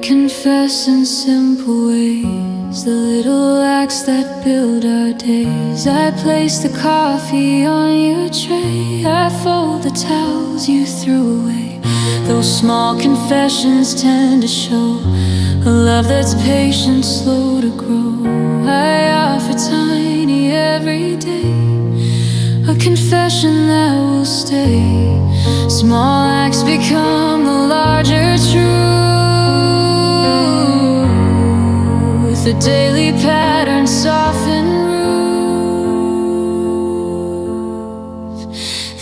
confess in simple ways, the little acts that build our days. I place the coffee on your tray, I fold the towels you threw away. Those small confessions tend to show a love that's patient, slow to grow. I offer tiny every day, a confession that will stay. Small acts become the larger truth. The daily patterns soften roof.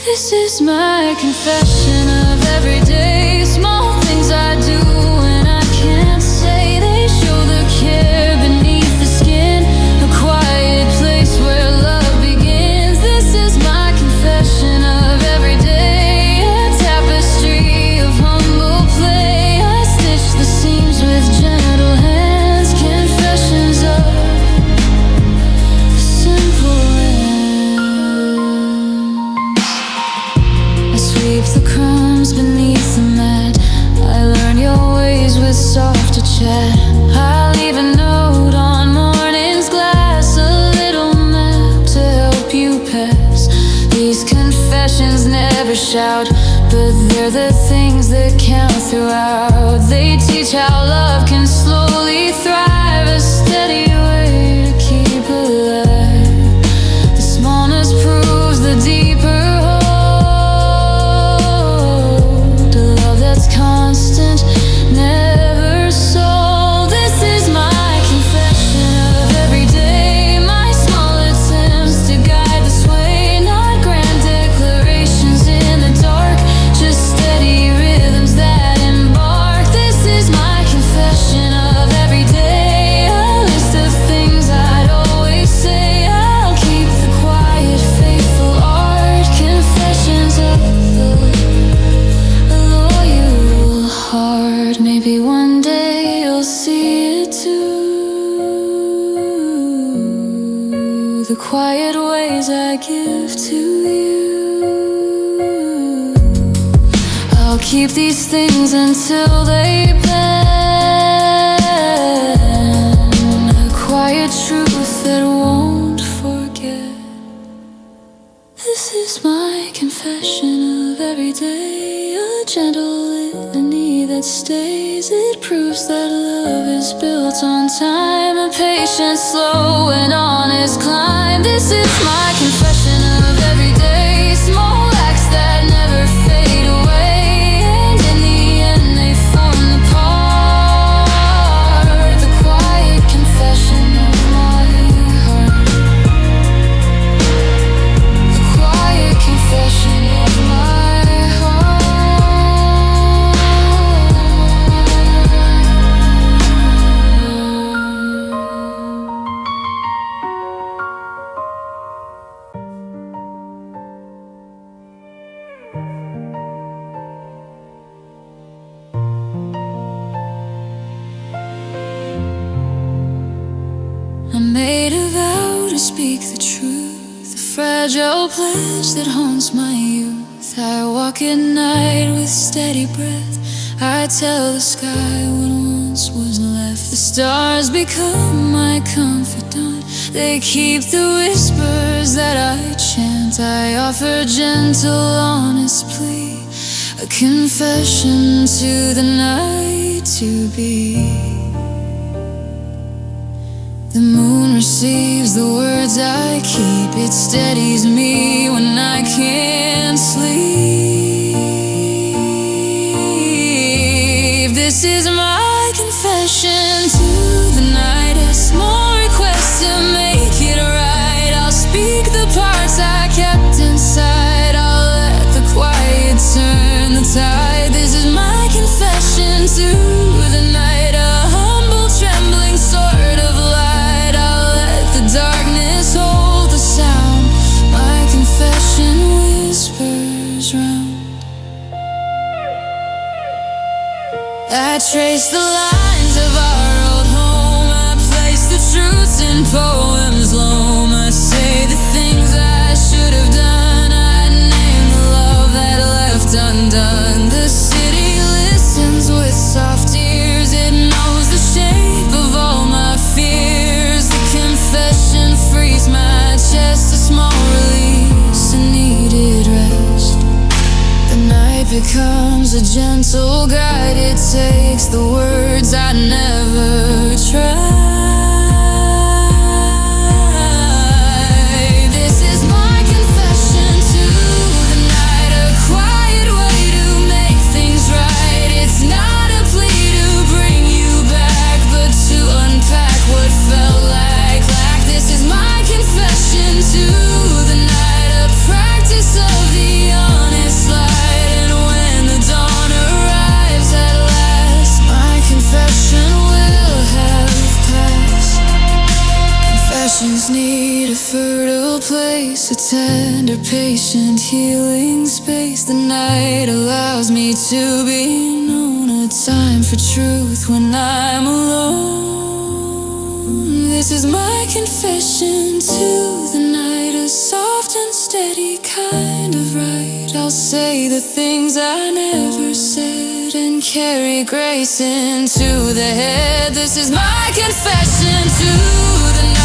This is my confession of every day. Small things I do when I can't say, they show the care beneath the skin. A quiet place where love begins. This is my confession of every day. A tapestry of humble play. I stitch the seams with gentle hands. Confessions of simple ends. I sweep the crumbs beneath the mat. I learn your ways with softer chat. I leave a note on morning's glass, a little map to help you pass. These confessions never shout, but they're the things that count throughout. They teach how love can slowly thrive, a steady way to keep alive. The smallness proves the deeper hold, a love that's constant, never sold. This is my confession of every day. My small attempts to guide the sway, not grand declarations in the dark, just steady rhythms that embark. This is my confession of every day, a list of things I'd always say. I'll keep the quiet, faithful art. Confessions of a loyal heart. Maybe one day you'll see it too, the quiet ways I give to you. I'll keep these things until they bend, a quiet truth that won't forget. This is my confession of every day, a gentle litany that stays. It proves that love is built on time, a patient, slow and honest climb. This is my confession of every day. Small acts that never fade away, and in the end they form the part, the quiet confession of my heart, the quiet confession of my I made a vow to speak the truth, a fragile pledge that haunts my youth. I walk at night with steady breath. I tell the sky what once was left. The stars become my confidant. They keep the whispers that I chant. I offer gentle, honest plea, a confession to the night to be. The moon receives the words I keep. It steadies me when I can't sleep. This is my confession to the night, a small request to make it right. I'll speak the parts I kept inside. I'll let the quiet turn the tide. This is my confession to the night, a humble, trembling sort of light. Darkness hold the sound, my confession. Just need a fertile place, a tender, patient, healing space. The night allows me to be known, a time for truth when I'm alone. This is my confession to the night, a soft and steady kind of right. I'll say the things I never said and carry grace into the head. This is my confession to the night.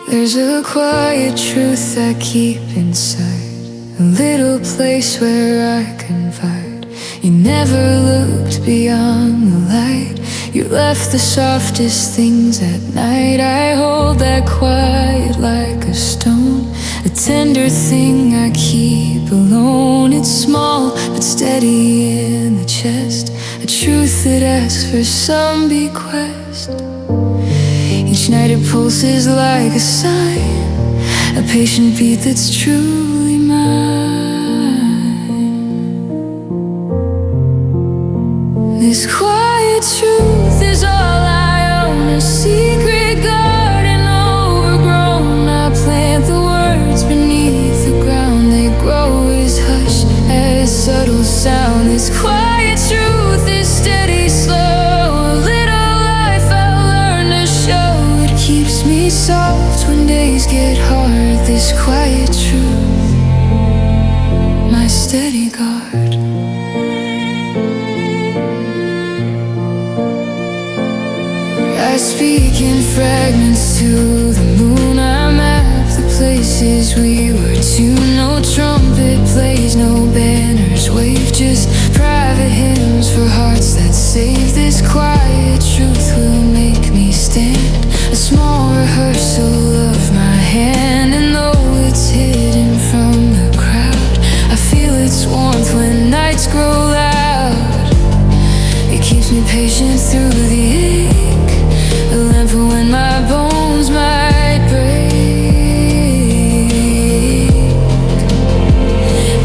There's a quiet truth I keep inside, a little place where I confide. You never looked beyond the light, you left the softest things at night. I hold that quiet like a stone, a tender thing I keep alone. It's small but steady in the chest, a truth that asks for some bequest. Each night it pulses like a sign, a patient beat that's truly mine. This quiet truth is all I own, a secret garden overgrown. I plant the words beneath the ground, they grow as hush, as subtle sound. This quiet truth is steady, slow. Soft when days get hard. This quiet truth, my steady guard. I speak in fragments to the moon. I map the places we were to. No trumpet plays, no banners wave, just private hymns for hearts that save. This quiet truth will make me stand, a small rehearsal of my hand. And though it's hidden from the crowd, I feel its warmth when nights grow loud. It keeps me patient through the ache, a lamp for when my bones might break.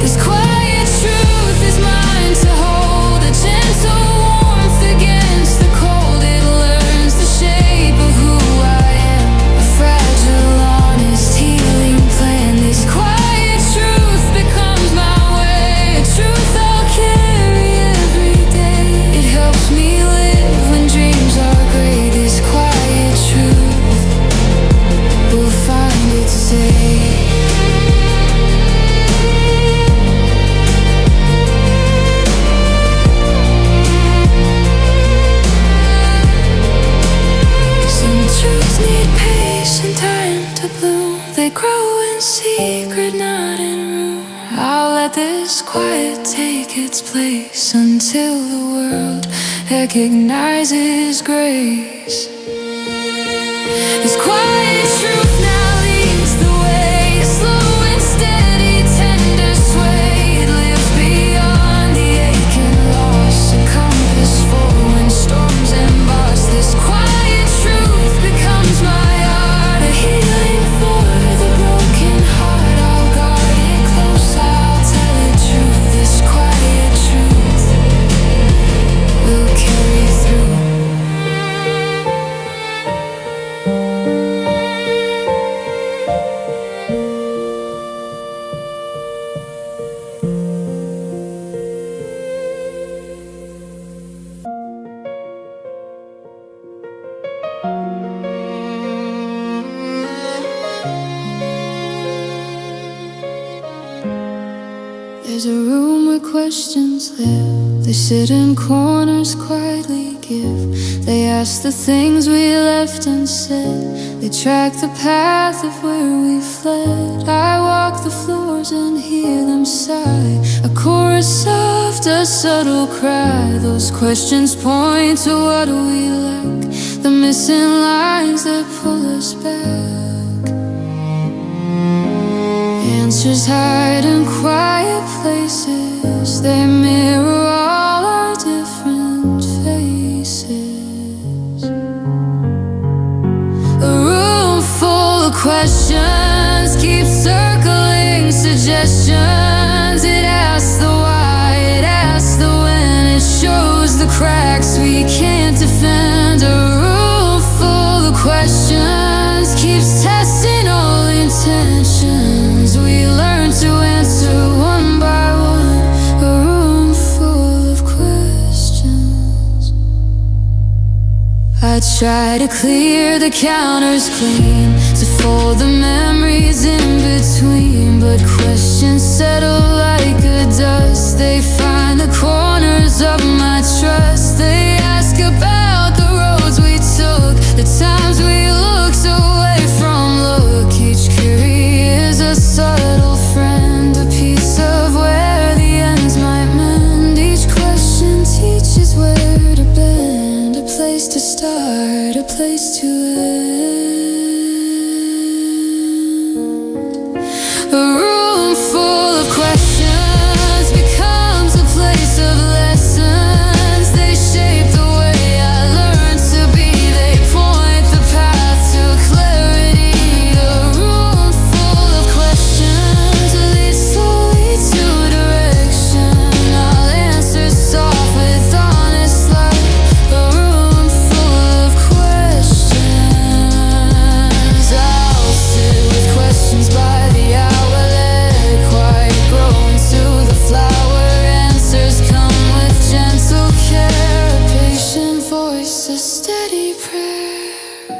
This quiet truth is mine to hold, a gentle warmth against the cold. It learns the shape of who I am, a fragile, honest, healing plan. This quiet truth becomes my way, a truth I'll carry every day. It helps me live when dreams are gray. This quiet truth will find its safe. Some truths need patience, time to bloom. They grow in secret, not in room. I'll let this quiet take its place until the world recognizes grace. This quiet truth now leads the way, a slow and steady, tender sway. It lives beyond the ache and loss, a compass for when storms emboss. This quiet truth becomes my art, a healing for the broken heart. I'll guard it close, I'll tell it true. This quiet truth will carry through. There's a room where questions live, they sit in corners quietly, forgive. They ask the things we left unsaid. They track the path of where we fled. I walk the floors and hear them sigh, a chorus of a subtle cry. Those questions point to what we lack, the missing lines that pull us back. Answers hide in quiet places. They mirror all our different faces. A room full of questions keeps circling suggestions. It asks the why, it asks the when, it shows the cracks we can't defend. A room full of questions keeps testing all intentions. We learn to answer one by one. A room full of questions. I try to clear the counters clean, to fold the memories in between, but questions settle like a dust. They find the corners of my trust. They ask about the roads we took, the times we looked away from look. Each query is a subtle friend, a piece of where the ends might mend. Each question teaches where to bend, a place to start, a place to end. A room full of questions becomes a place of lessons. They shape the way I learn to be. They point the path to clarity. A room full of questions leads slowly to direction. I'll answer soft with honest light. A room full of questions. I'll sit with questions by the hour, let it quiet grow into the flower. Answers come with gentle care, a patient voice, a steady prayer.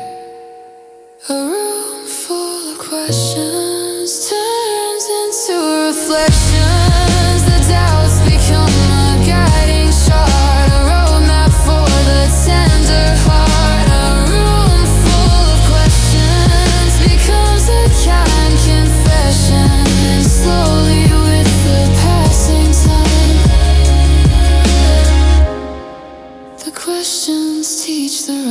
A room full of questions turns into reflections. The doubts become a guiding chart, a roadmap for the tender heart. A room full of questions becomes a kind confession, and slowly with the passing time, the questions teach the rhyme.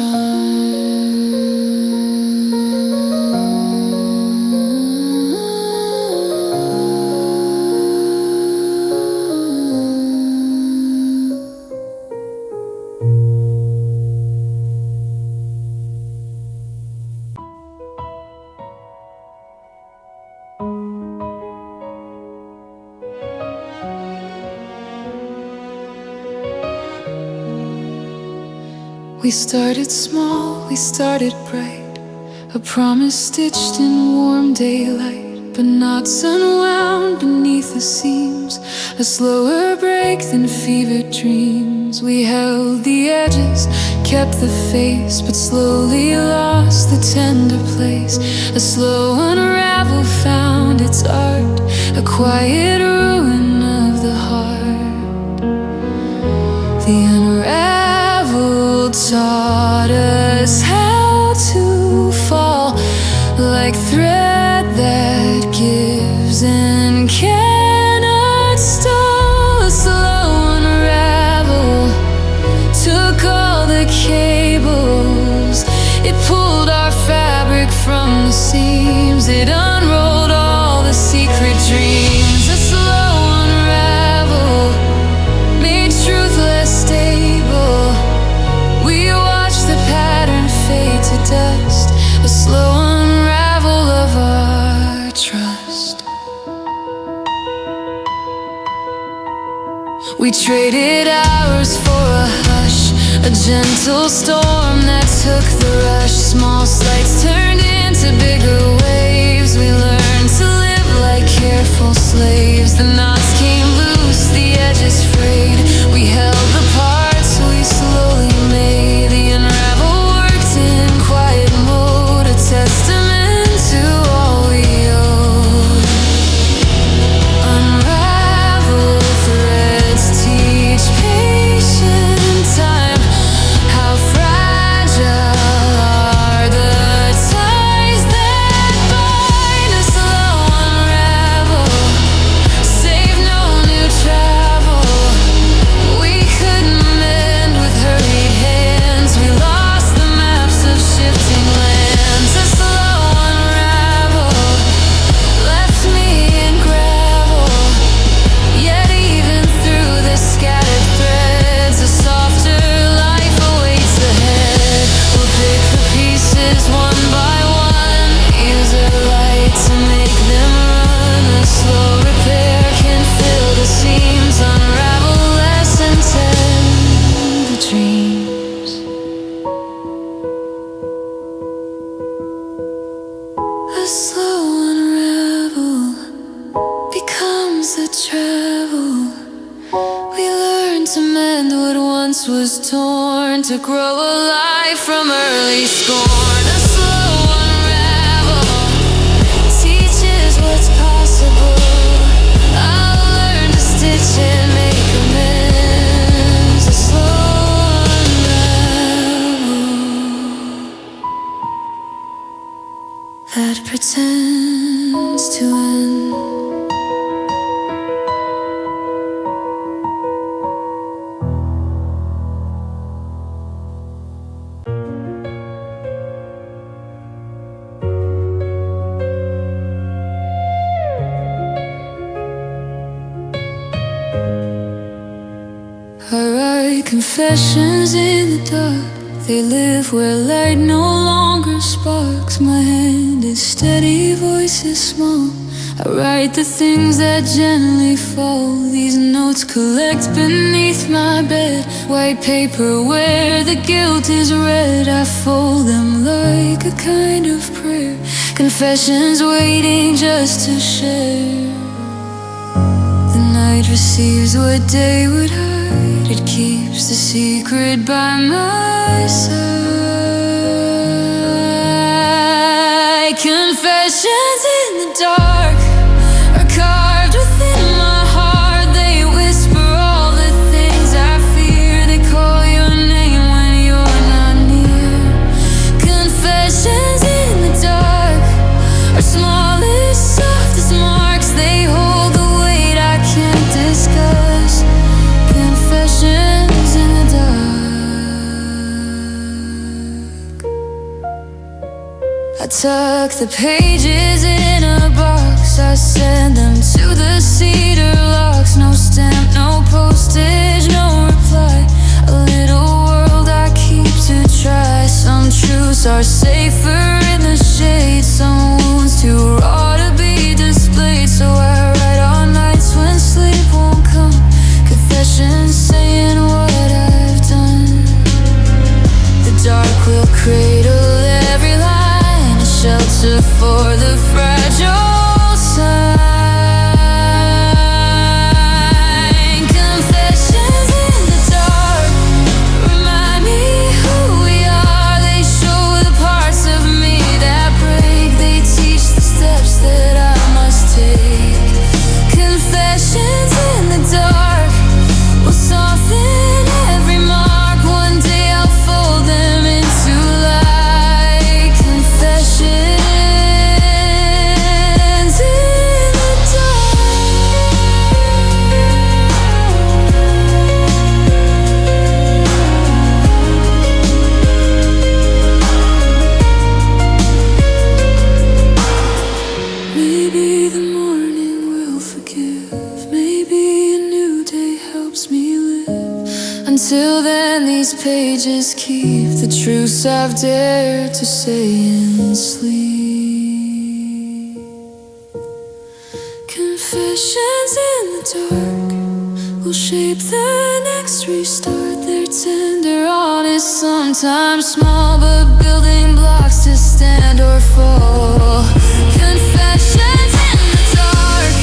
We started small, we started bright, a promise stitched in warm daylight, but knots unwound beneath the seams, a slower break than fevered dreams. We held the edges, kept the face, but slowly lost the tender place. A slow unravel found its art, a quiet ruin of the heart. The unravel taught us how to fall, like thread that gives and cannot stall. A slow unravel took all the cables, it pulled our fabric from the seams, it unrolled all the secret dreams. A slow unravel made truth less stable. We watched the pattern fade to dust, a slow unravel of our trust. We traded hours for a hush, a gentle storm that took the rush. Small slights turned into bigger waves. We learned to live like careful slaves. The knots came loose, the edges frayed. We held the parts we slowly made. The unravel worked in quiet mode, a testament to all we owed. Unravel threads teach patient time to mend what once was torn, to grow alive from early scorn. A slow unravel teaches what's possible. I'll learn to stitch and make amends. A slow unravel that pretends to end. I write confessions in the dark. They live where light no longer sparks. My hand is steady, voice is small. I write the things that gently fall. These notes collect beneath my bed. White paper where the guilt is red. I fold them like a kind of prayer. Confessions waiting just to share. The night receives what day would hide. It keeps the secret by my side. Confessions in the dark are carved within my heart. They whisper all the things I fear. They call your name when you're not near. Confessions in the dark are small as soft as marks. They hold the weight I can't discuss. Confessions in the dark. I tuck the pages in a box. I send them to the cedar locks. No stamp, no postage, no reply. A little world I keep to try. Some truths are safer in the shade. Some wounds too raw to be displayed. So I write on nights when sleep won't come. Confessions saying what I've done. The dark will cradle every line, a shelter for the fragile sign. Confessions in the dark remind me who we are. They show the parts of me that break. They teach the steps that I must take. Confessions in the dark will soften every mark. One day I'll fold them into light. Confessions in the dark. Maybe the morning will forgive. Maybe a new day helps me live. Until then, these pages keep the truths I've dared to say in sleep. Confessions in the dark will shape the next restart. They're tender, honest, sometimes small, but building blocks to stand or fall. Confessions in the dark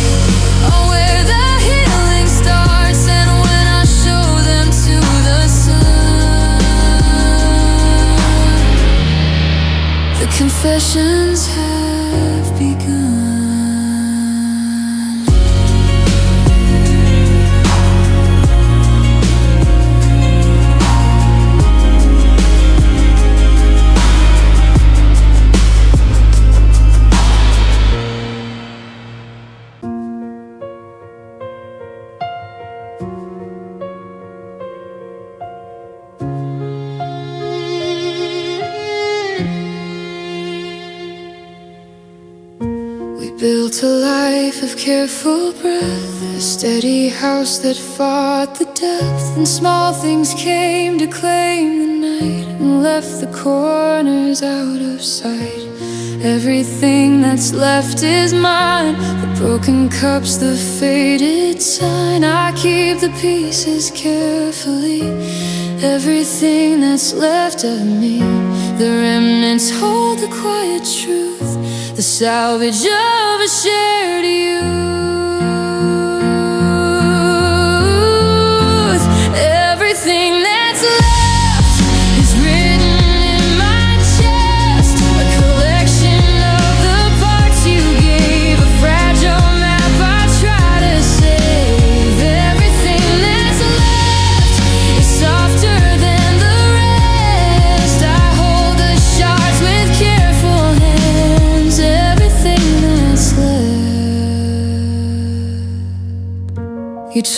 are where the healing starts. And when I show them to the sun, the confessions have begun. Built a life of careful breath, a steady house that fought the depth. And small things came to claim the night and left the corners out of sight. Everything that's left is mine, the broken cups, the faded sign. I keep the pieces carefully, everything that's left of me. The remnants hold the quiet truth, the salvage of a shared youth.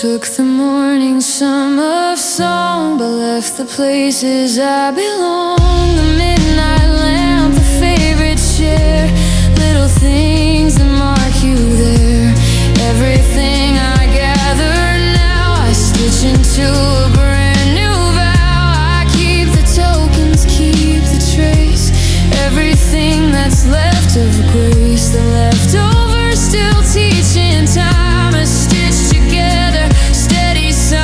Took the morning summer song, but left the places I belong. The midnight lamp, the favorite chair, little things that mark you there. Everything I gather now, I stitch into a brand new vow. I keep the tokens, keep the trace, everything that's left of grace. The leftovers still teaching time, a stitch together, steady sign.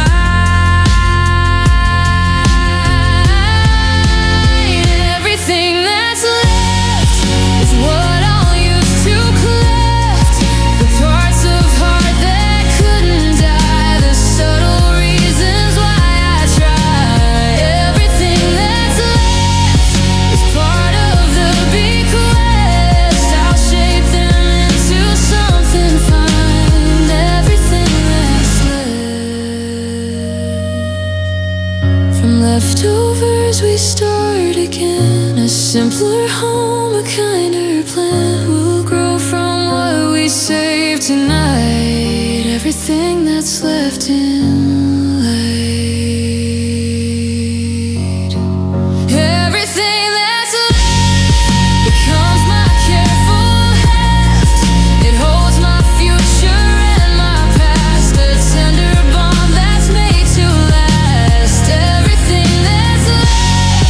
Everything that's left is what I'll use to collect the parts of heart that couldn't die, the subtle reasons why I try. Everything that's left is part of the big quest. I'll shape them into something fine. Everything that's left. From leftovers we start again, a simpler home, a kinder plan. We'll grow from what we save tonight. Everything that's left in light. Everything that's left becomes my careful heft. It holds my future and my past, a tender bond that's made to last. Everything that's left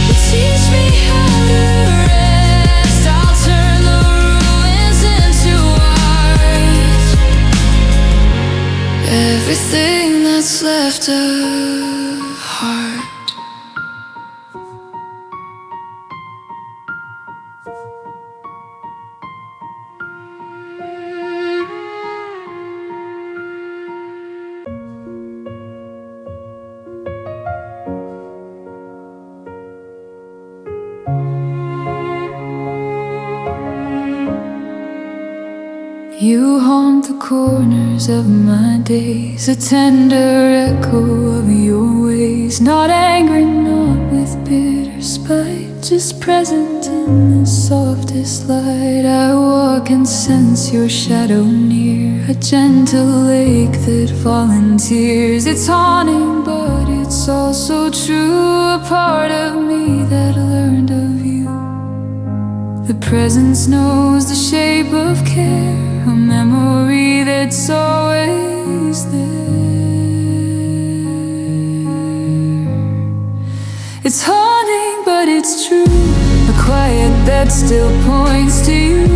will teach me how to rest. I'll turn the ruins into art. Everything that's left of heart. You haunt the corners of my days, a tender echo of your ways. Not angry, not with bitter spite, just present in the softest light. I walk and sense your shadow near, a gentle lake that volunteers. It's haunting, but it's also true, a part of me that learned of you. The presence knows the shape of care, a memory that's always there. It's haunting, but it's true, a quiet that still points to you.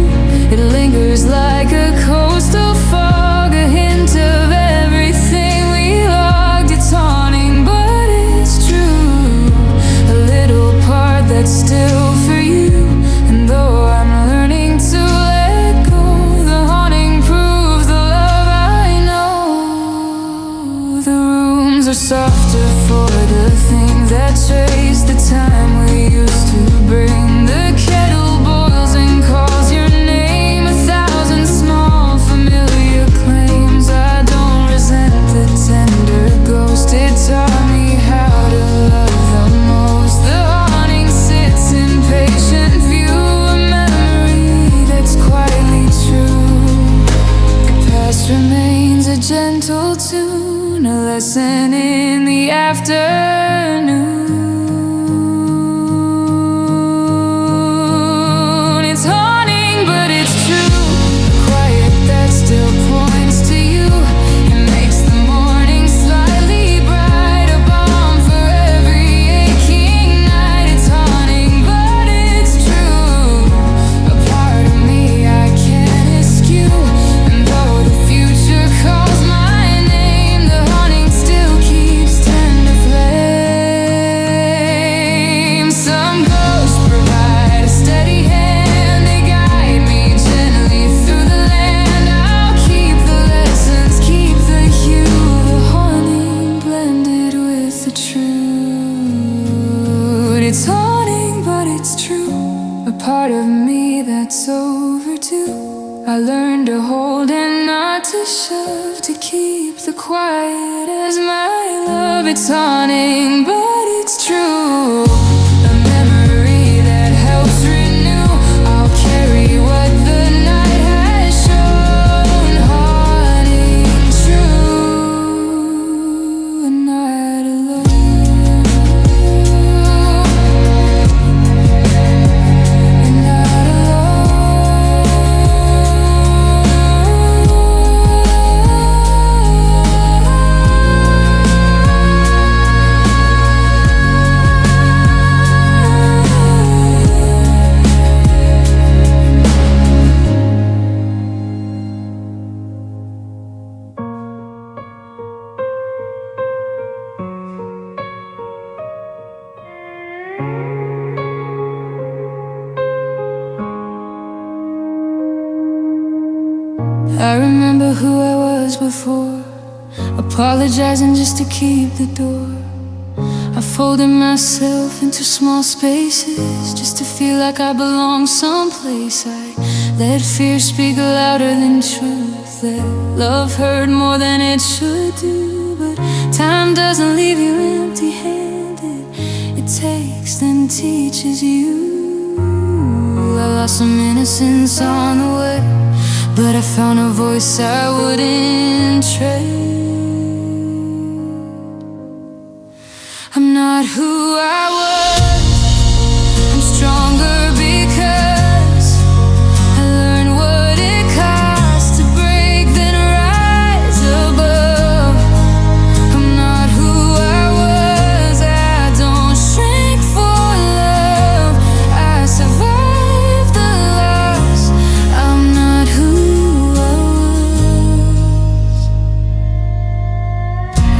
It lingers like a coastal fog, a hint of everything we logged. It's haunting, but it's true, a little part that's still for you. And though I'm learning to let go, the haunting proves the love I know. The rooms are softer for the things that trace the time we used to bring. The kettle boils and calls your name, 1,000 small familiar claims. I don't resent the tender ghost, it taught me how to love the most. The haunting sits in patient view, a memory that's quietly true. The past remains a gentle tune, a lesson in the afternoon. It's haunting, but it's true, a quiet that still points to you. It makes the morning slightly bright, a balm for every aching night. It's haunting, but it's true, a part of me I can't eschew. And though the future calls my name, the haunting still keeps tender flame. Some ghosts provide a steady hand, they guide me gently through the land. I'll keep the lessons, keep the hue, the haunting blended with the truth. It's haunting, but it's true, a part of me that's overdue. I learned to hold and not to shove, to keep the quiet as my love. It's haunting, but it's true, a memory that helps renew. I'll carry what the night has shown, haunting true. I remember who I was before, apologizing just to keep the door. I folded myself into small spaces just to feel like I belong someplace. I let fear speak louder than truth, let love hurt more than it should do. But time doesn't leave you empty-handed, it takes then teaches you. I lost some innocence on the way, but I found a voice I wouldn't trade. I'm not who I was, I'm stronger because I learned what it costs to break then rise above. I'm not who I was, I don't shrink for love, I survived the loss. I'm not who I was.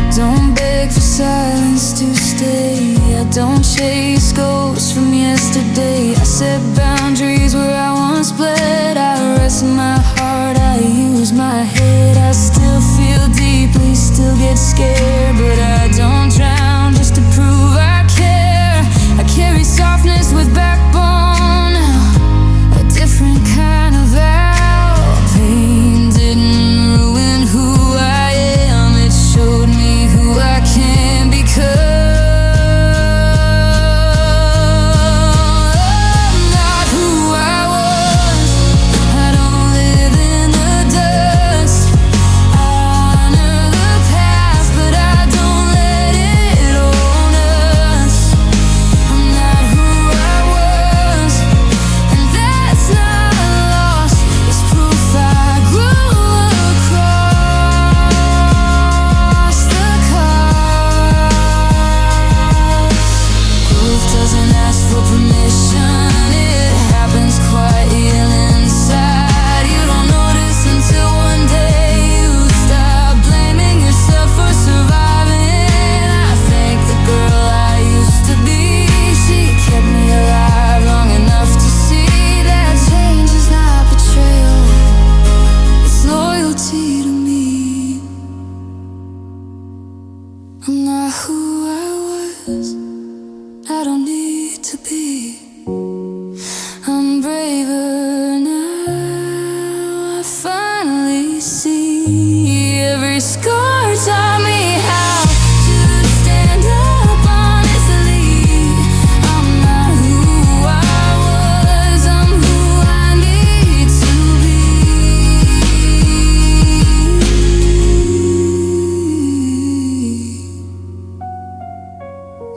I don't beg for silence to stay, I don't chase ghosts from yesterday. I set boundaries where I once bled, I rest my heart, I use my head. I still feel deeply, still get scared, but I don't drown just to prove I care. I carry softness with backbone now, a different kind of vow. Pain didn't ruin who I am, it showed me who I can become. I'm not who I was, I don't need to be. I'm braver now, I finally see. Every scar taught me how to stand up honestly. I'm not who I was, I'm who I need to be.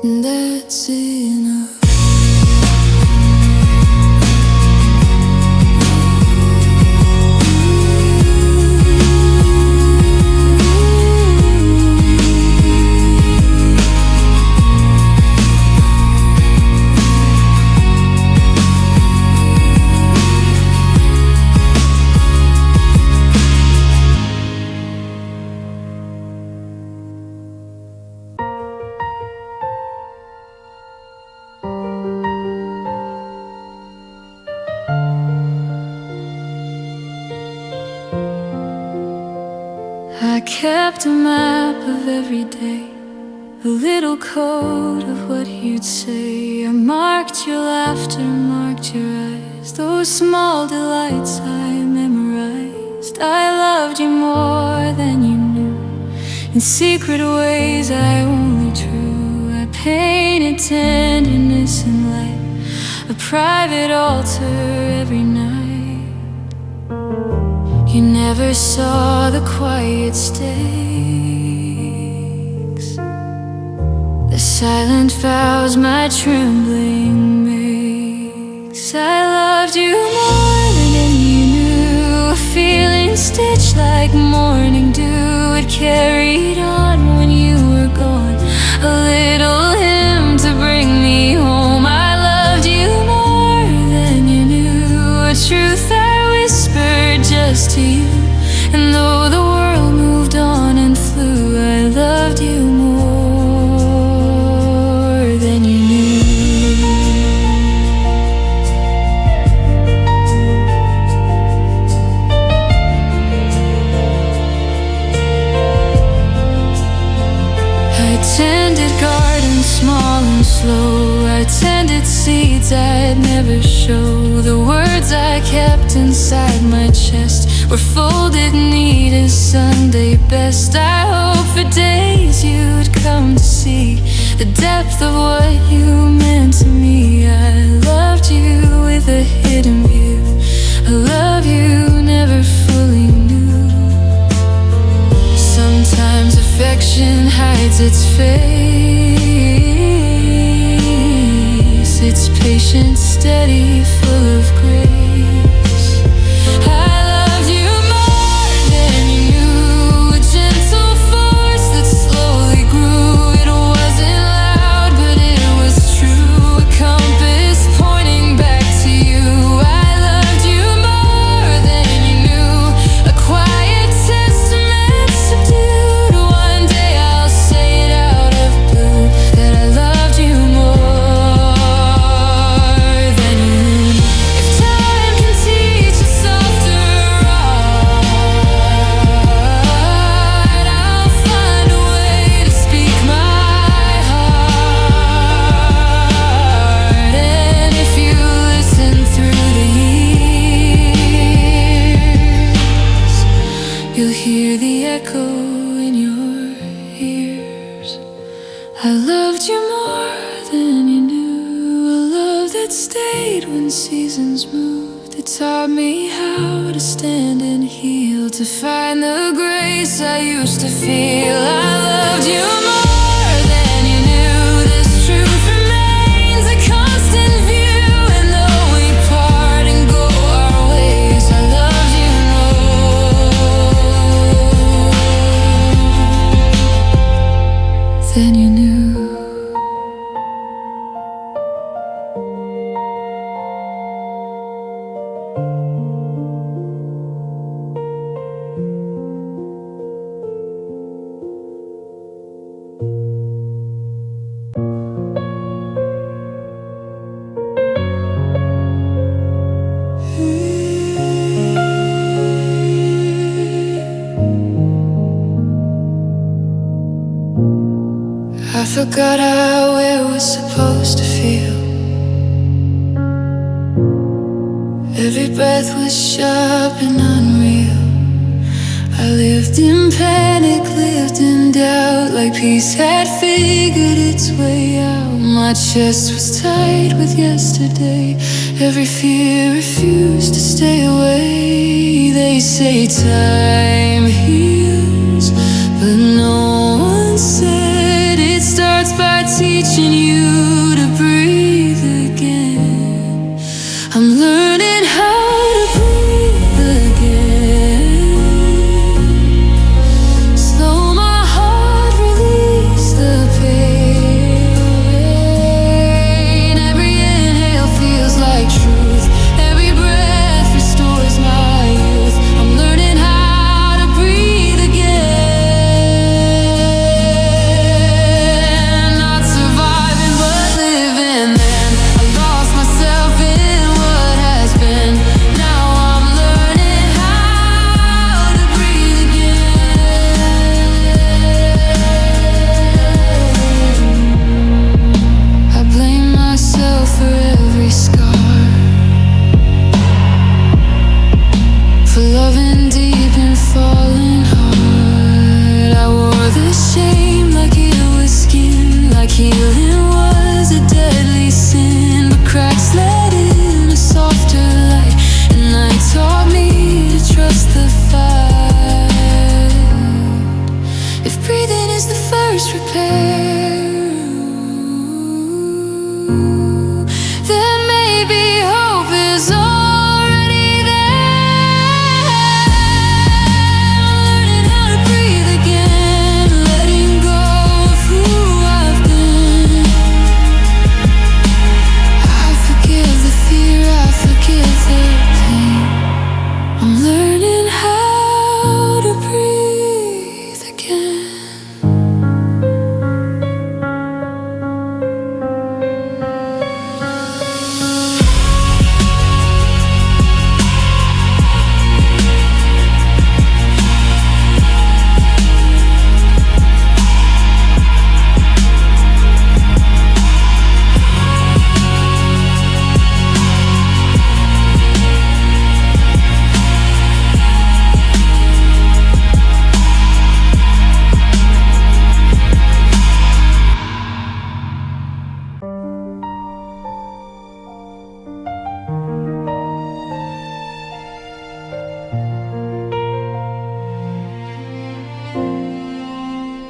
And that's enough. I kept a map of every day, a little code of what you'd say. I marked your laughter, marked your eyes, those small delights I memorized. I loved you more than you knew, in secret ways I only drew. I painted tenderness and light, a private altar every night. You never saw the quiet stakes, the silent vows my trembling makes. I loved you more than you knew, a feeling stitched like morning dew. It carried on when you were gone, a little hymn to bring me home. I loved you more than you knew, a truth I whispered just to you. And though the world moved on and flew, I loved you more than you knew. tended gardens small and slow. I tended seeds I'd never show. The words I kept inside my chest were folded neat as Sunday best. I hope for days you'd come to see the depth of what you meant to me. I loved you with a hidden view, a love you never fully knew. Sometimes affection hides its face. It's patient, steady, full of grace. I loved you more than you knew, a gentle force that slowly grew. It wasn't loud, but it was true, a compass pointing back to you. I loved you more than you knew, a quiet testament subdued. One day I'll say it out of blue, that I loved you more than you knew. If time can teach a softer art, I'll find a way to speak my heart. And if you listen through the years, you'll hear the echo in your ears. I loved you more than you knew, a love that stayed when seasons moved. It taught me how to stand and heal, to find the grace I used to feel. I loved you more than you knew. This truth remains a constant view, and though we part and go our ways, I loved you more than you knew. I forgot how it was supposed to feel. Every breath was sharp and unreal. I lived in panic, lived in doubt, like peace had figured its way out. My chest was tight with yesterday. Every fear refused to stay away. They say time heals, but no one said it starts by teaching you to breathe again. I'm learning how to breathe again. Slow my heart, release the pain. Every inhale feels like truth. Every breath restores my youth. I'm learning how to breathe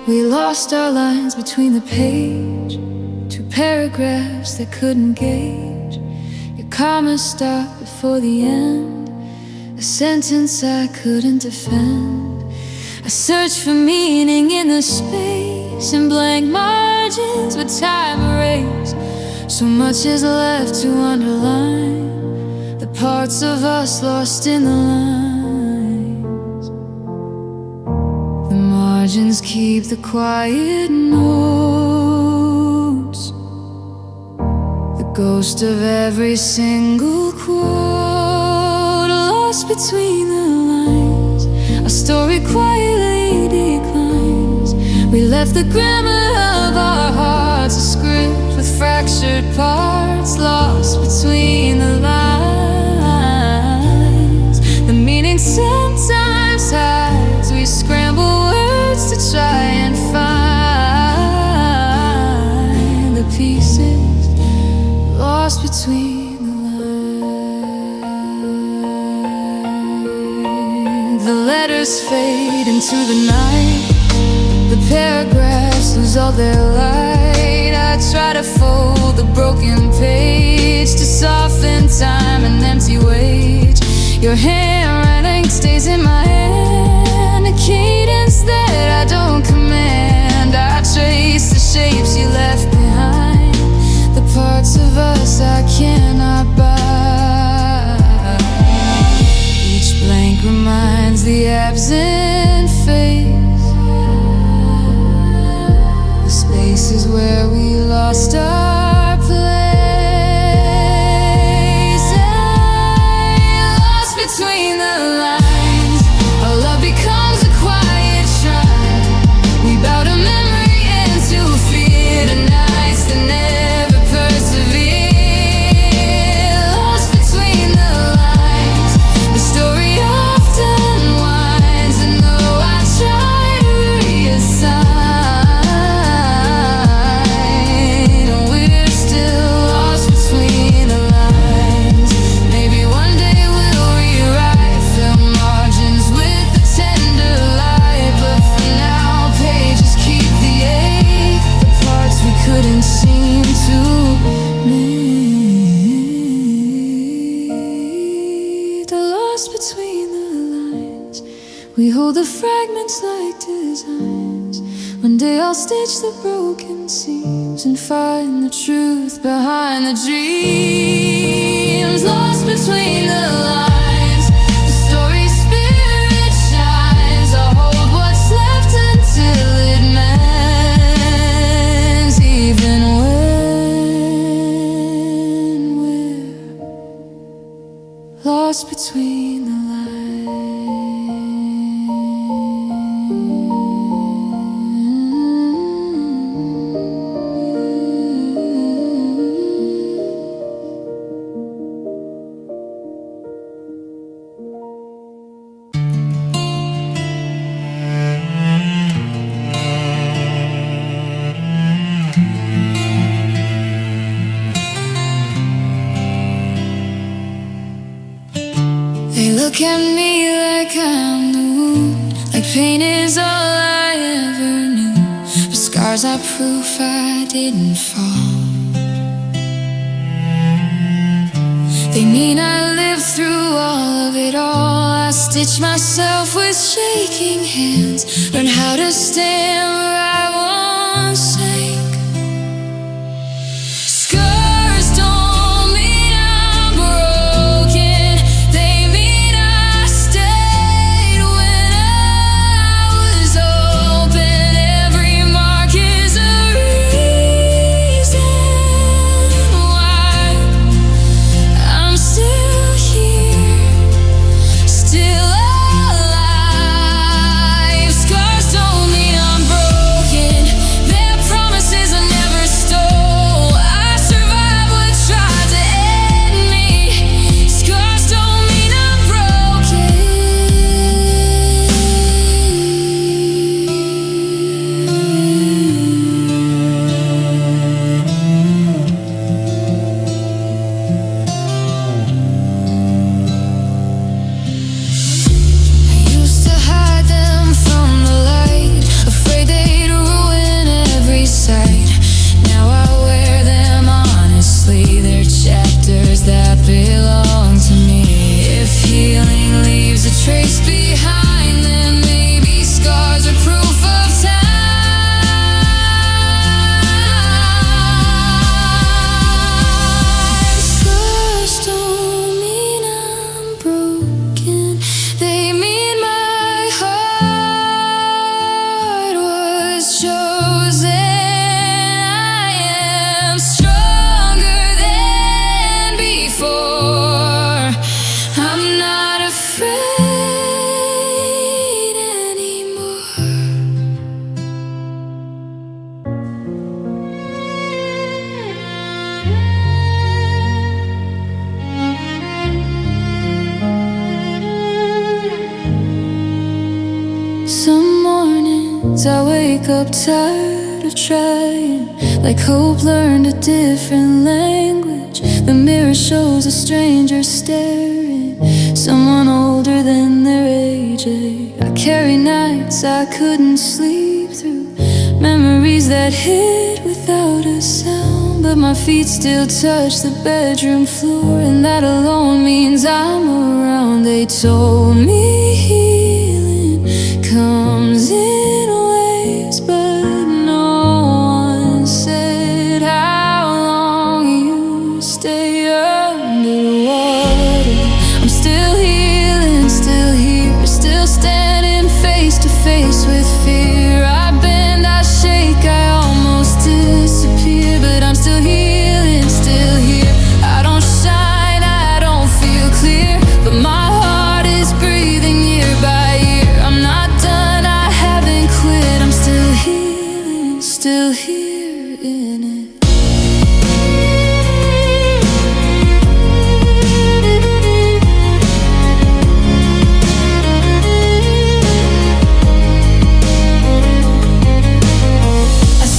We lost our lines between the page, two paragraphs that couldn't gauge. Your comma stopped before the end, a sentence I couldn't defend. I searched for meaning in the space and blank margins with time erased. So much is left to underline, the parts of us lost in the lines. The margins keep the quiet notes, the ghost of every single quote lost between the lines. Our story quietly declines. We left the grammar of our hearts, a script with fractured parts lost between the lines. The meaning sometimes hides. We scramble words to try and find the pieces lost between the lines. The letters fade into the night, the paragraphs lose all their light. I try to fold the broken page to soften time and empty wage. Your handwriting stays in my hand, a cadence that I don't command. I trace the shapes you left behind, the parts of us I cannot buy. Each blank reminds the absent face, the spaces where we lost our place. Lost between the lines, our love becomes a quiet shrine. We bow to memory and to fear, to nights that never persevere. Lost between the lines, the story often winds, and though I try to reassign, we're still lost between the lines. Maybe one day we'll rewrite, fill margins with the tender light, but for now pages keep the ache, the parts we couldn't seem to meet. The lost between the lines, we hold the fragments like designs. One day I'll stitch the broken seams and find the truth behind the dreams. Lost between the lines, the story's spirit shines. I'll hold what's left until it mends, even when we're lost between the lines. They look at me like I'm the wound, like pain is all I ever knew. But scars are proof I didn't fall. They mean I lived through all of it all. I stitch myself with shaking hands, learn how to stand where I once sank. Scars don't mean I'm broken, they mean I stayed when I was open. Every mark is a reason why I'm still here, still alive. Scars don't mean I'm broken. wake up tired of trying, like hope learned a different language. The mirror shows a stranger staring, someone older than their age. I carry nights I couldn't sleep through, memories that hit without a sound, but my feet still touch the bedroom floor, and that alone means I'm around. They told me healing comes in waves, but no one said how long you stay underwater. I'm still healing, still here, still standing face to face with fear. I bend, I shake, I almost disappear, but I'm still healing, still here. I don't shine, I don't feel clear, but my heart is breathing year by year. I'm not done, I haven't quit. I'm still healing, still here in it.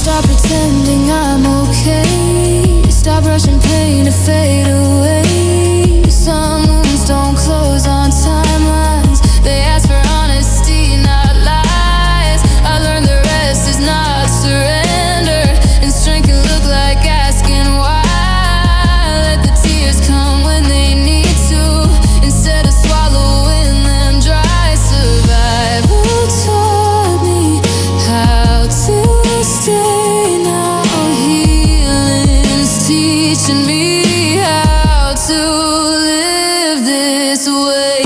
Stop pretending I'm okay, stop rushing pain to fade away. Some wounds don't close on timelines, they ask for honesty, not lies. I learned the rest is not surrender, and strength can look like asking why. Let the tears come when they need to, instead of swallowing them dry. Survival taught me how to stay now, healing's teaching me how to live this way.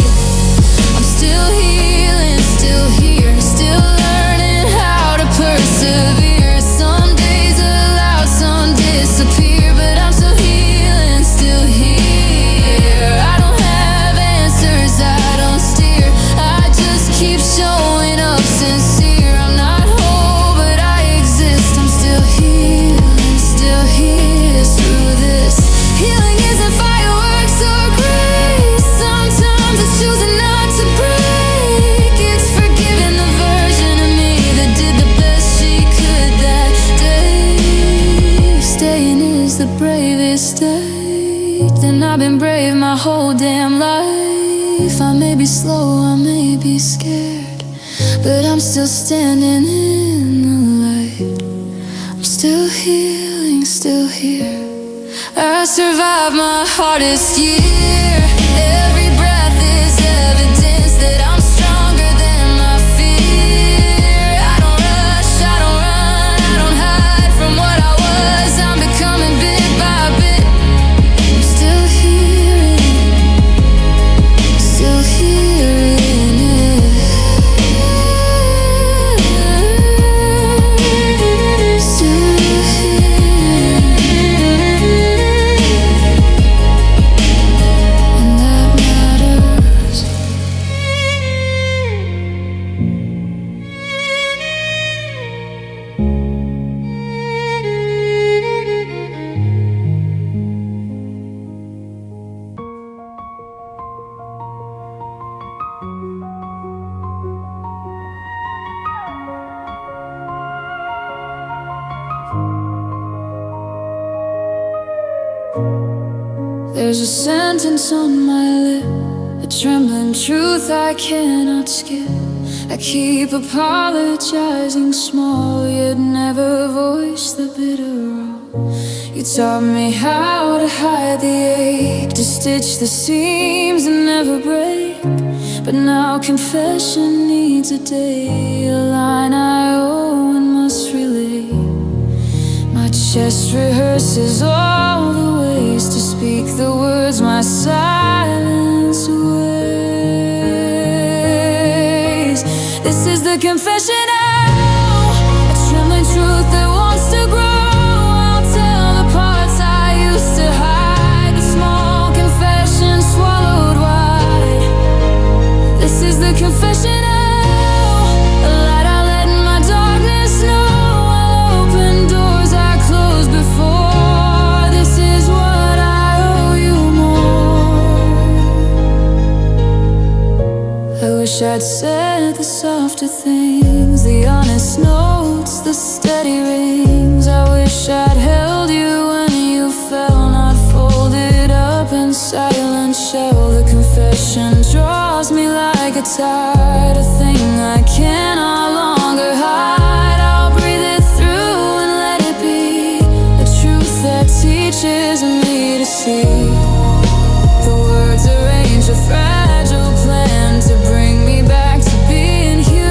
I'm still healing, still here, still learning how to persevere. Some days allow, some disappear, but I'm still healing, still here. I don't have answers, I don't steer, I just keep showing up sincere. I'm not whole, but I exist. I'm still healing, still here through this. Healing isn't fireworks or grace, sometimes it's choosing not to break. It's forgiving the version of me that did the best she could that day. Staying is the bravest state, and I've been brave my whole damn life. I may be slow, I may be scared, but I'm still standing in the light. I'm still healing, still here. I survived my hardest year. Every breath is evidence that I'm stronger than my fear. I don't rush, I don't run, I don't hide from what I was. I'm becoming bit by bit. I'm still hearing, still hearing it. Still and that matters. There's a sentence on my lip, a trembling truth I cannot skip. I keep apologizing small, yet never voice the bitter raw. You taught me how to hide the ache, to stitch the seams and never break. But now confession needs a day, a line I owe and must relay. My chest rehearses all the ways to speak the words my silence weighs. This is the confessional, a trembling truth that wants to grow. I'll tell the parts I used to hide, the small confession swallowed wide. This is the confessional, a light I let in my darkness know. I'll open doors I closed before. This is what I owe you more. I wish I'd said the softer things, the honest notes confetti rings. I wish I'd held you when you fell, not folded up in silent shell. The confession draws me like a tide, a thing I can no longer hide. I'll breathe it through and let it be the truth that teaches me to see. The words arrange a fragile plan to bring me back to being human.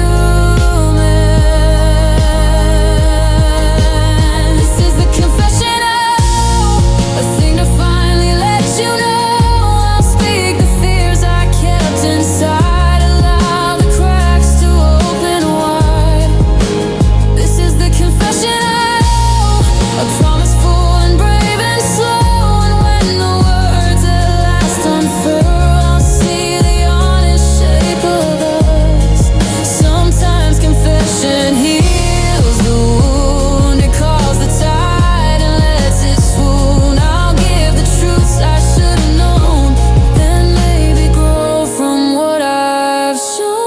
This is the confessional, a thing to finally let you know. I'll speak the fears I kept inside, allow the cracks to open wide. This is the confessional, a promise full and brave and slow. And when the words at last unfurl, I'll see the honest shape of us. Sometimes confession heals the wound, it calls the tide and lets it swoon. I'll give the truths I should have known, and maybe grow from what I've shown.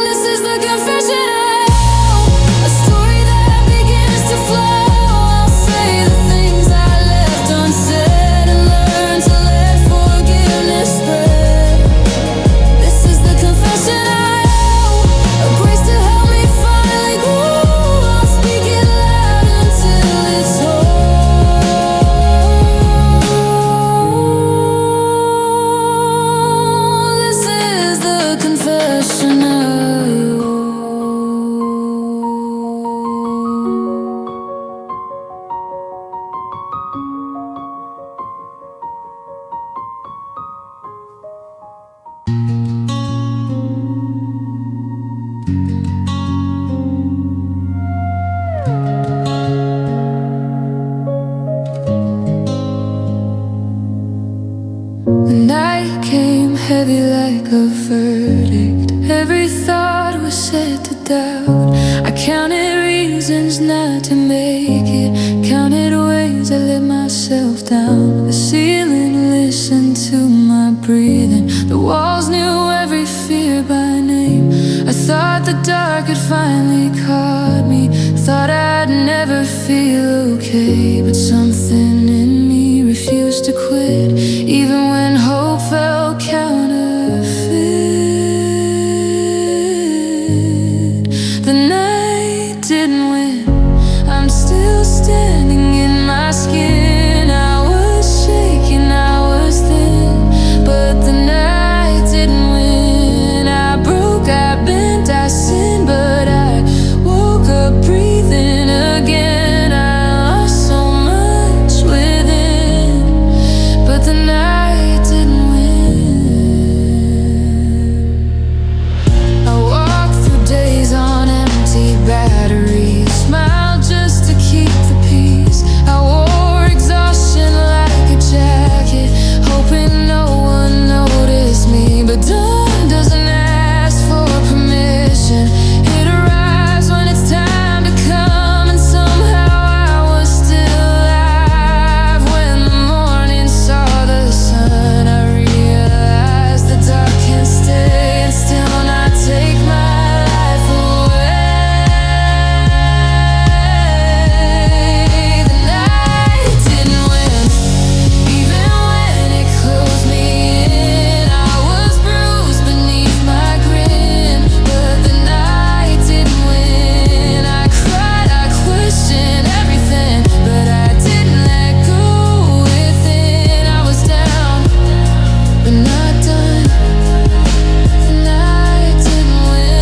This is the confessional, a story that begins to flow. I'll say the things I left unsaid and learn to let forgiveness spread. This is the confessional, a grace to help me finally grow. I'll speak it loud until it's whole. This is the confessional. The night came heavy like a verdict. Every thought was set to doubt. I counted reasons not to make it, counted ways I let myself down. The ceiling listened to my breathing, the walls knew every fear by name. I thought the dark had finally caught me, thought I'd never feel okay. But something in me refused to quit, even when hope felt counterfeit. The night didn't win, I'm still standing in my skin. I was shaking, I was thin, but the night didn't win. I broke, I bent, I sinned, but I woke up breathing again. I lost so much within, but the night didn't win. I walked through days on empty batteries, smiled just to keep the peace. I wore exhaustion like a jacket, hoping no one noticed me. But dawn doesn't ask for permission, it arrives when it's time to come. And somehow I was still alive when the morning saw the sun. I realized the dark can stay and still not take my life away. The night didn't win, even when it closed me in. I was bruised beneath my grin, but the night didn't win. I cried, I questioned everything, but I didn't let go within. I was down, but not done. The night didn't win.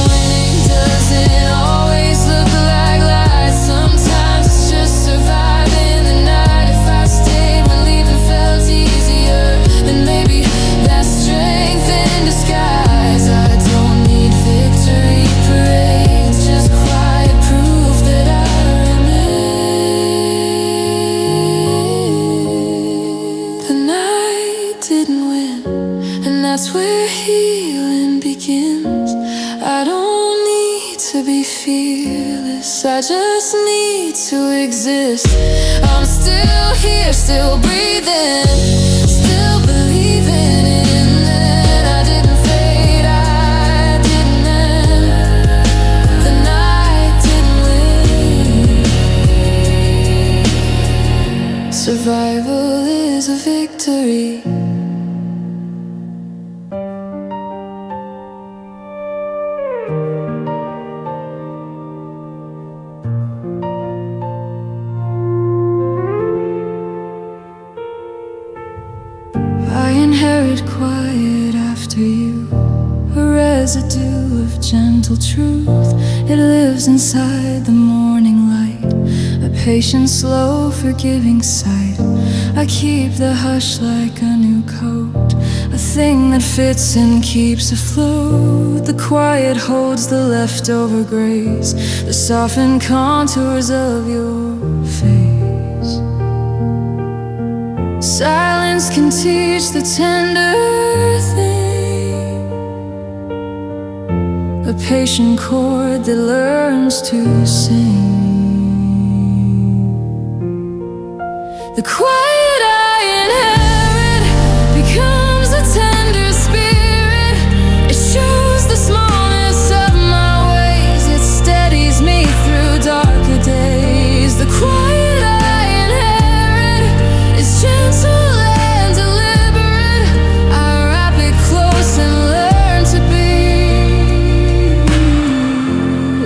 Winning doesn't always look like light. Sometimes it's just surviving the night. If I stayed when leaving felt easier, then maybe that's strength in disguise. I don't need victory parades, just quiet proof that I remain. The night didn't win, and that's where healing begins. I don't need to be fearless, I just need to exist. I'm still here, still breathing, still believing in that I didn't fade, I didn't is a victory. I inherit quiet after you, a residue of gentle truth. It lives inside the morning light, a patient, slow, forgiving sight. I keep the hush like a new coat, a thing that fits and keeps afloat. The quiet holds the leftover grace, the softened contours of your face. Silence can teach the tender thing, a patient chord that learns to sing. The quiet I inherit becomes a tender spirit. It shows the smallness of my ways, it steadies me through darker days. The quiet I inherit is gentle and deliberate. I wrap it close and learn to be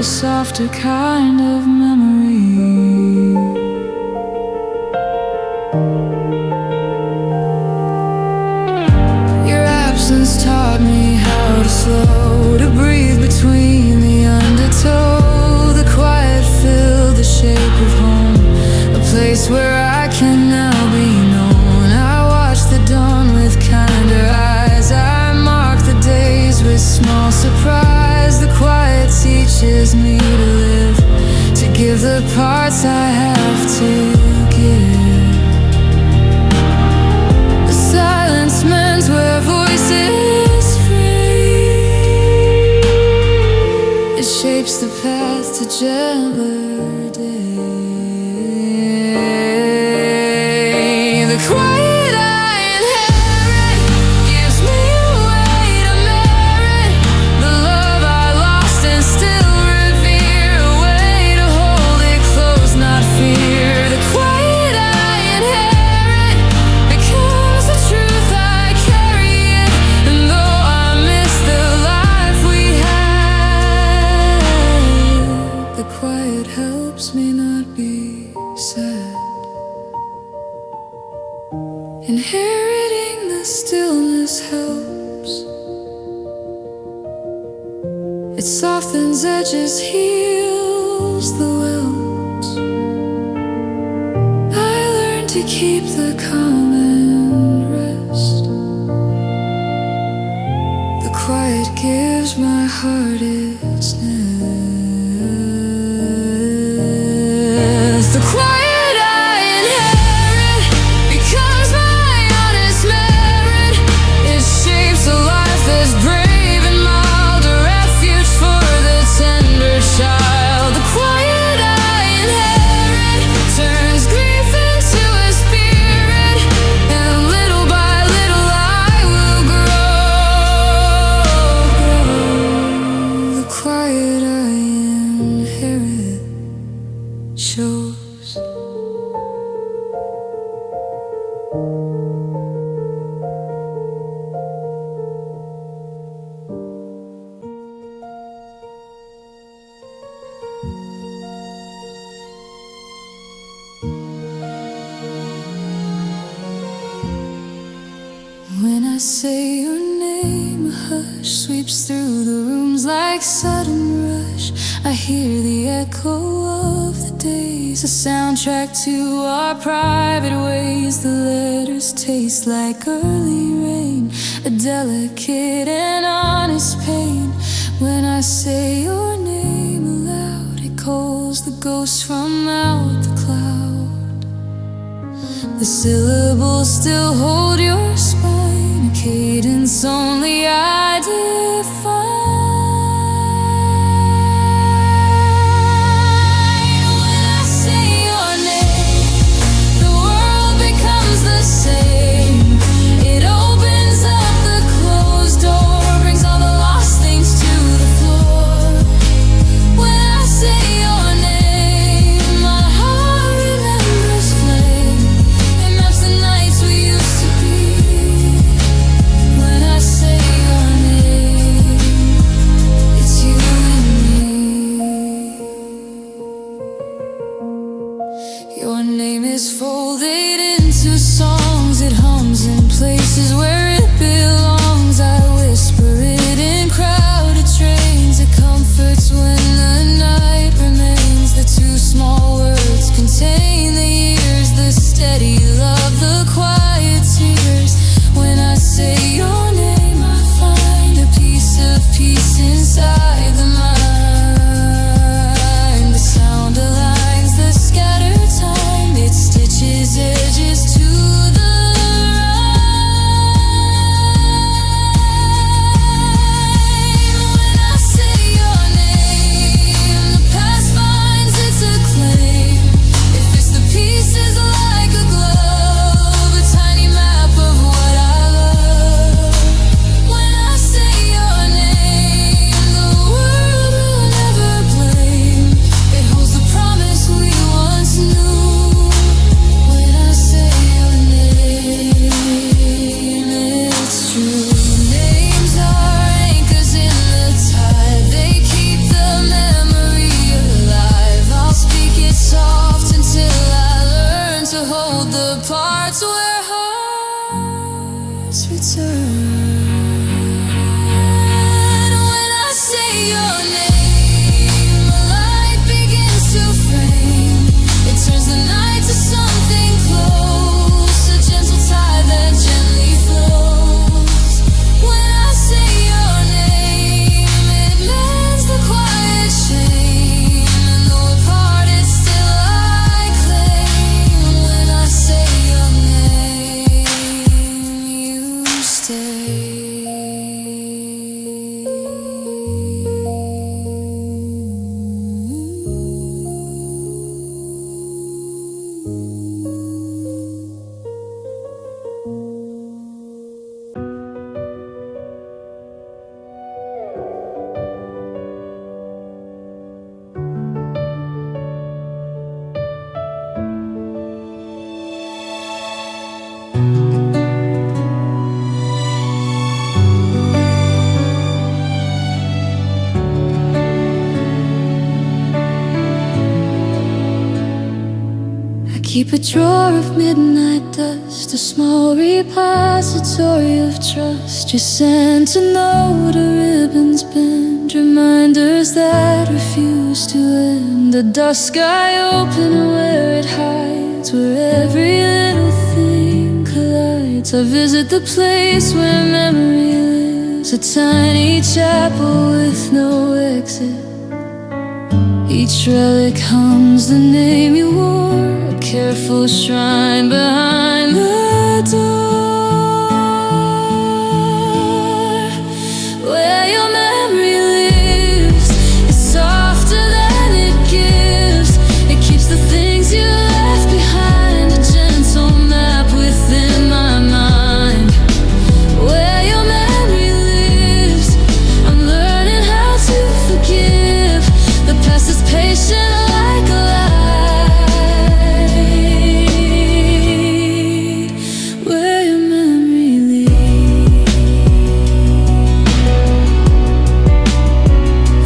a softer kind of memory. Your absence taught me how to slow, to breathe between the undertow. The quiet filled the shape of home, a place where I can now be known. I watch the dawn with kinder eyes, I mark the days with small surprise. The quiet teaches me to live, to give the parts I have to give. The silence meant where voices free, it shapes the path to gentler day. The quiet I inherit gives me a way to merit the love I lost and still revere, a way to hold it close, not fear. The quiet I inherit becomes the truth, I carry it, and though I miss the life we had, the quiet helps me not be sad. Inheriting the stillness helps, it softens edges, heals the welts. I learn to keep the calm and rest. The quiet gives my heart its nest. The quiet I inherit becomes my honest merit. It shapes a life that's brave and mild, a refuge for the tender child. The quiet I inherit turns grief into a spirit, and little by little I will grow. The quiet I inherit shows. When I say your name, a hush sweeps through the rooms like sudden rush. I hear the echo of the days, a soundtrack to our private ways. The letters taste like early rain, a delicate and honest pain. When I say your name aloud, it calls the ghost from out the cloud. The syllables still hold your spine, a cadence only I define. When I say your name, the world becomes the same. It opens up the closed door, brings all the lost things to the floor. When I say your name, my heart remembers flame. It maps the nights we places where it belongs. I whisper it in crowded trains. It comforts when the night remains. The two small words contain the years, the steady love, the quiet tears. When I say your name, I find a piece of peace inside the mind. The sound aligns the scattered time. It stitches edges to the rhyme. When I say your name, the past finds its acclaim. It fits the pieces like a glove, a tiny map of what I love. When I say your name, the world will never blame. It holds the promise we once knew. When I say your name, it's true. Names are anchors in the tide. They keep the memory alive. I'll speak it soft until I learn to hold the parts where hearts return. When I say your name, a light begins to frame. It turns the night to something close, a gentle tide that gently flows. When I say your name, it mends the quiet shame, and though apart, it's still I claim. When I say your name, you stay. I keep a drawer of midnight dust, a small repository of trust. You sent a note, a ribbons bend, reminders that refuse to end. The dusk I open where it hides, where every little thing collides. I visit the place where memory lives, a tiny chapel with no exit. Each relic hums the name you wore, a careful shrine behind the door. Where your memory lives is softer than it gives. It keeps the things you left behind, a gentle map within my mind. Where your memory lives, I'm learning how to forgive. The past is patient like a light. Where your memory leads.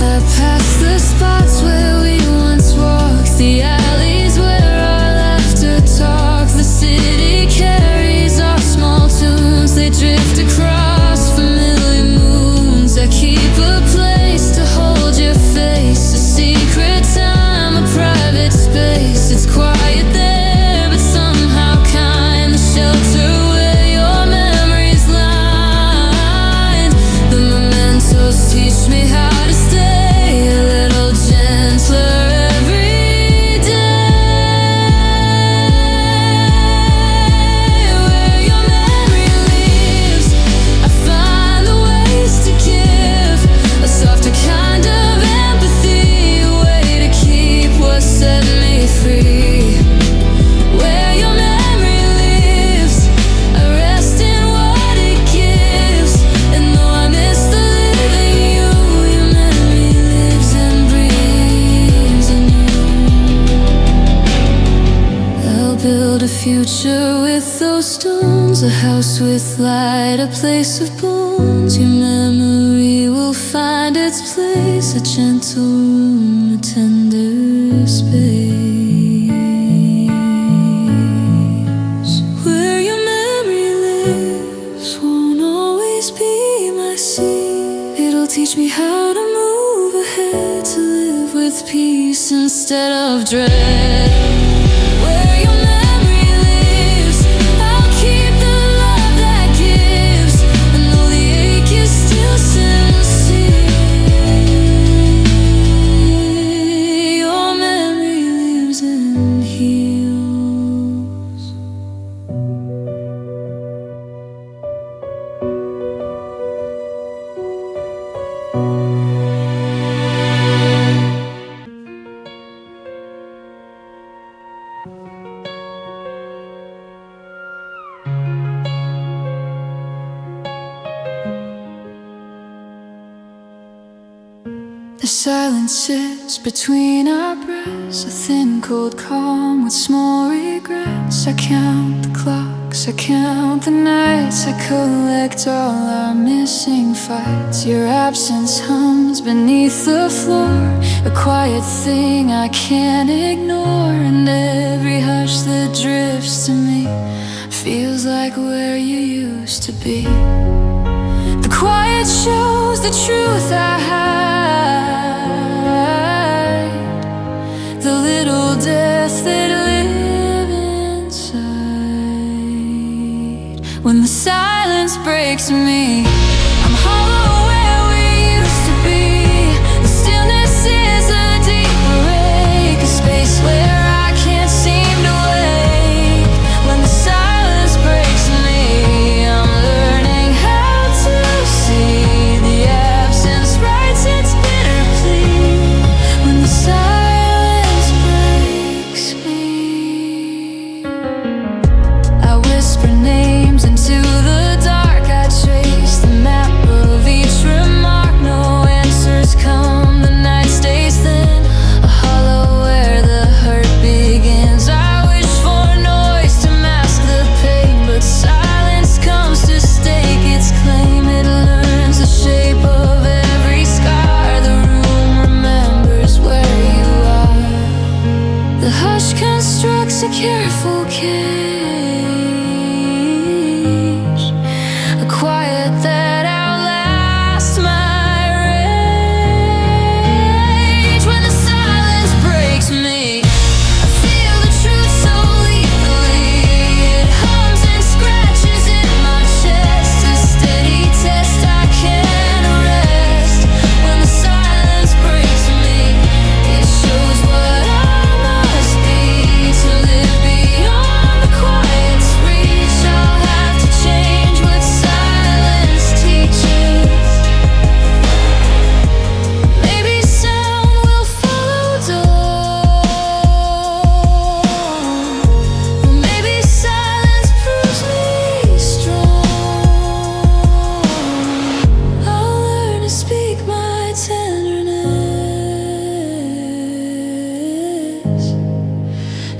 I pass the spots where we once walked, the alleys where our laughter talked. The city carries our small tunes, they drift across familiar moons. I keep a place to hold your face, a secret time, a private space. It's quiet there, but somehow kind, the shelter where your memories line. The mementos teach me how to stay a little gentler every day. Where your memory lives, I find the ways to give, a softer kind of empathy, a way to keep what set me free. Where your memory lives, I rest in what it gives. And though I miss the living you, your memory lives and breathes in you. I'll build a future with those stones, a house with light, a place of bones. Your memory will find its place, a gentle room, a tender space. Where your memory lives. with peace instead of dread. Where your memory lives, I'll keep the love that gives, and though the ache is still sincere, your memory lives and heals. The silence sits between our breaths, a thin cold calm with small regrets. I count the clocks, I count the nights, I collect all our missing fights. Your absence hums beneath the floor, a quiet thing I can't ignore. And every hush that drifts to me feels like where you used to be. The quiet shows the truth I hide, the little death that live inside. When the silence breaks me, I'm hollow where we used to be. The stillness is a deeper ache, a space where I can't seem to wake. When the silence breaks me, I'm learning how to see the absence writes its bitter plea. When the silence breaks me, I whisper names into the dark. I trace the map of each remark. No answers come, the night stays thin, a hollow where the hurt begins. I wish for noise to mask the pain, but silence comes to stake its claim. It learns the shape of every scar. The room remembers where you are. The hush constructs a careful cage, a quiet that outlasts my rage. When the silence breaks me, I feel the truth so lethally. It hums and scratches in my chest, a steady test I can't arrest. When the silence breaks me, it shows what I must be to live beyond the quiet's reach. I'll have to change what silence teaches. Maybe sound will follow dawn, or maybe silence proves me strong. I'll learn to speak my tenderness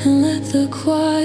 and let the quiet